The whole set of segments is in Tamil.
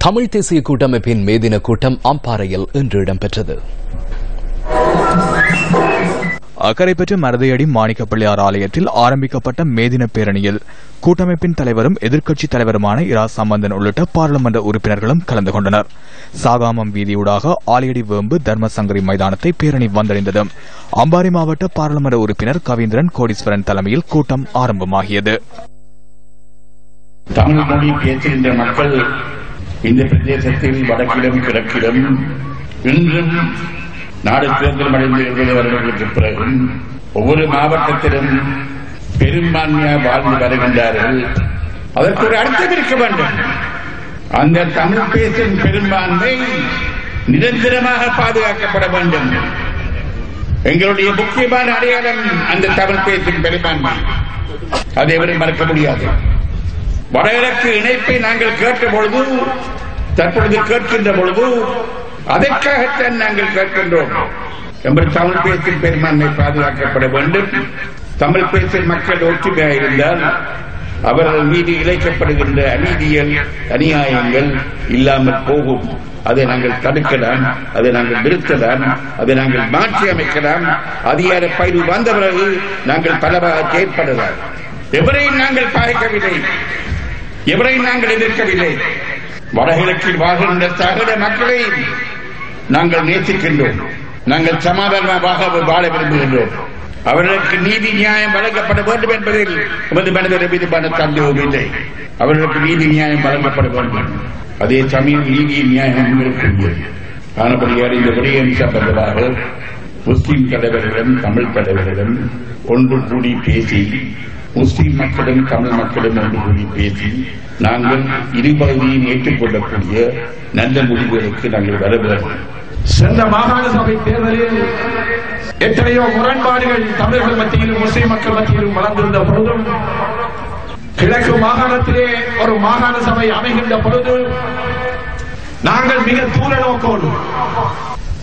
தமிழ் தேசிய கூட்டமைப்பின் மே தின கூட்டம் அம்பாறையில் இன்று இடம்பெற்றது. அக்கரைப்பற்று மருதையடி மாணிக்கப்பள்ளியார் ஆலயத்தில் ஆரம்பிக்கப்பட்ட மேதின பேரணியில் கூட்டமைப்பின் தலைவரும் எதிர்க்கட்சித் தலைவருமான இரா சம்பந்தன் உள்ளிட்ட பாராளுமன்ற உறுப்பினர்களும் கலந்து கொண்டனர். சாகாமம் வீதியூடாக ஆலையடி வேம்பு தர்மசங்கரி மைதானத்தை பேரணி வந்தடைந்தது. அம்பாறை மாவட்ட பாராளுமன்ற உறுப்பினர் கவீந்திரன் கோடீஸ்வரன் தலைமையில் கூட்டம் ஆரம்பமாகியது. தமிழ் மொழி பேசுகின்ற மக்கள் இந்த பிரதேசத்தில் வடக்கிலும் கிழக்கிலும் இன்றும் நாடு சுதந்திரம் அடைந்த 20 வருடங்களுக்கு பிறகு ஒவ்வொரு மாவட்டத்திலும் பெரும்பான்மையாக வாழ்ந்து வருகின்றார்கள். அதற்கு ஒரு அர்த்தம் இருக்க வேண்டும். அந்த தமிழ் பேசும் பெரும்பான்மை நிரந்தரமாக பாதுகாக்கப்பட வேண்டும். எங்களுடைய முக்கியமான அடையாளம் அந்த தமிழ் பேசும் பெரும்பான்மை. அதை எவரும் மறக்க முடியாது. வடகிழக்கு இணைப்பை நாங்கள் கேட்ட பொழுது, தற்பொழுது கேட்கின்ற பொழுது அதற்காகத்தான் நாங்கள் கேட்கின்றோம். தமிழ் பேசும் பெரும்பான்மை பாதுகாக்கப்பட வேண்டும். தமிழ் பேசும் மக்கள் ஒற்றுமையாக இருந்தால் அவர்கள் மீது இழைக்கப்படுகின்ற அநீதிகள் அநியாயங்கள் இல்லாமல் போகும். அதை நாங்கள் தடுக்கலாம், அதை நாங்கள் நிறுத்தலாம், அதை நாங்கள் மாற்றி அமைக்கலாம். அதிகார பயிர் வந்த பிறகு நாங்கள் பலவாக செயற்படலாம். எவரையும் நாங்கள் பாதிக்கவில்லை, எவரையும் நாங்கள் எதிர்க்கவில்லை. வடகிழக்கில் வாழ்கின்ற சகல மக்களை நாங்கள் நேசிக்கின்றோம். நாங்கள் சமாதானமாக வாழ விரும்புகின்றோம். அவர்களுக்கு நீதி நியாயம் வழங்கப்பட வேண்டும் என்பதில் எமது மனிதர் மீதுமான சந்தேகம் இல்லை. அவர்களுக்கு நீதி நியாயம் வழங்கப்பட வேண்டும். அதே சமயம் நீதி நியாயம் இருக்கக்கூடியது. ஆனபடியால் இந்த விடயம் சம்பந்தமாக முஸ்லிம் தலைவர்களிடம் தமிழ் தலைவர்களிடம் ஒன்று கூடி பேசி, முஸ்லிம் மக்களும் தமிழ் மக்களும் ஒன்று கூடி பேசி நாங்கள் இருபகுதியும் ஏற்றுக்கொள்ளக்கூடிய நல்ல முடிவுகளுக்கு நாங்கள் வர வேண்டும். சென்ற மாகாண சபை தேர்தலில் எத்தனையோ முரண்பாடுகள் தமிழர்கள் மத்தியிலும் முஸ்லிம் மக்கள் மத்தியிலும் வளர்ந்திருந்த பொழுதும், கிழக்கு மாகாணத்திலே ஒரு மாகாண சபை அமைகின்ற பொழுது நாங்கள் மிக தூர நோக்கோடு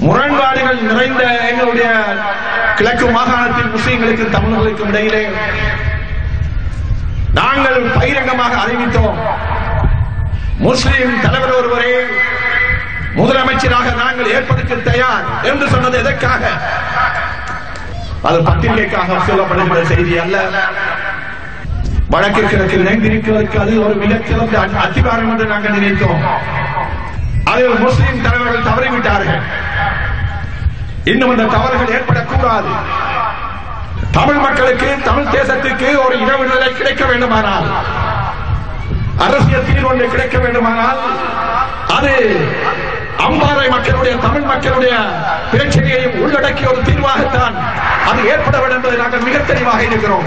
முரண்பாடுகள் நிறைந்த எங்களுடைய கிழக்கு மாகாணத்தில் முஸ்லிம்களுக்கும் தமிழர்களுக்கும் இடையிலே நாங்கள் பகிரங்கமாக அறிவித்தோம். முஸ்லிம் தலைவர் ஒருவரை முதலமைச்சராக நாங்கள் ஏற்பதற்கு தயார் என்று சொன்னது எதற்காக? அது பத்திரிகைக்காக சொல்லப்படுகிற செய்தி அல்ல. வடக்கு கிழக்கில் இணைந்திருக்கிறதற்கு அது ஒரு மிகச்சிறந்த அத்திவாரம் என்று நாங்கள் நினைத்தோம். அதில் முஸ்லிம் தலைவர்கள் தவறிவிட்டார்கள். இன்னும் அந்த தவறுகள் ஏற்படக்கூடாது. தமிழ் மக்களுக்கு, தமிழ் தேசத்துக்கு ஒரு இன விடுதலை கிடைக்க வேண்டுமானால், அரசியல் தீர்வு ஒன்று கிடைக்க வேண்டுமானால் அது அம்பாறை மக்களுடைய, தமிழ் மக்களுடைய பிரச்சனையையும் உள்ளடக்கிய ஒரு தீர்வாகத்தான் அது ஏற்பட வேண்டும் என்பதை நாங்கள் மிக தெளிவாக இருக்கிறோம்.